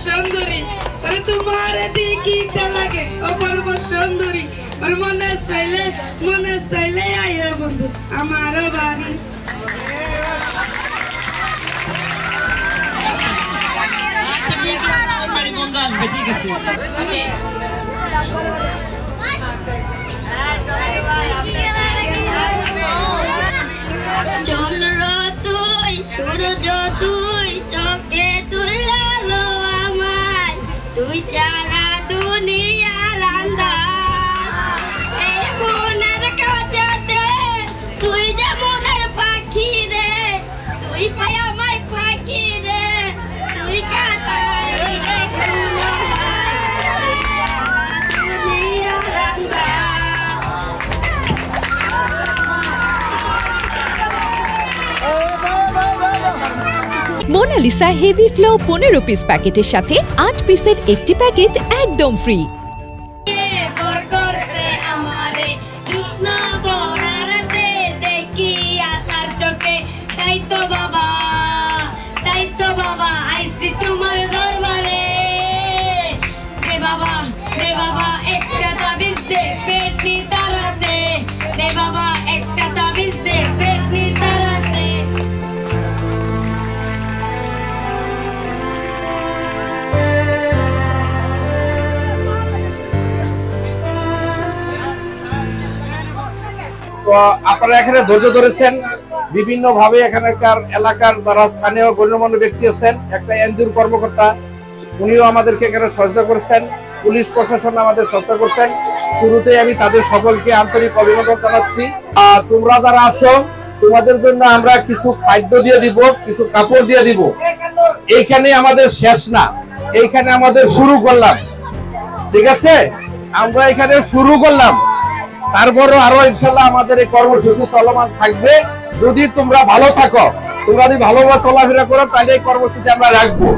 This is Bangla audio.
সুন্দরী আরে তোমার দেখিতে লাগে অপূর্ব সুন্দরী আর মনে চাইলে আয় বন্ধু আমার বাড়ি ঠিক আছে চন্দ্র তুই সূর্য তুই চোখে তুই লালো আমায় তুই ছাড়া দুনিয়ার আন্ধার এই মনের কাছাতে তুই যে মনের পাখি রে তুই পাই আমায় পাখি রে তুই কাছায় মোনালিসা হেভি ফ্লো 15 পিস প্যাকেটের সাথে 8 পিসের একটি প্যাকেট একদম ফ্রি। আপনারা এখানে ধৈর্য ধরেছেন বিভিন্ন ভাবে এখানকার এলাকার যারা স্থানীয় গণ্যমান্য ব্যক্তি আছেন একটা এনজিওর কর্মকর্তা উনিও আমাদেরকে এখানে সহায়তা করেছেন পুলিশ প্রশাসন আমাদের সহায়তা করছেন শুরুতেই আমি তাদের সকলকে আন্তরিক অভিনন্দন জানাচ্ছি আর তোমরা যারা আছো তোমাদের জন্য আমরা কিছু খাদ্য দিয়ে দিব কিছু কাপড় দিয়ে দিব এইখানে আমাদের শেষ না এইখানে আমাদের শুরু করলাম ঠিক আছে আমরা এখানে শুরু করলাম তারপরও আরো ইনশাআল্লাহ আমাদের এই কর্মসূচি চলমান থাকবে যদি তোমরা ভালো থাকো তোমরা যদি ভালোভাবে চলাফেরা করো তাহলে এই কর্মসূচি আমরা রাখবো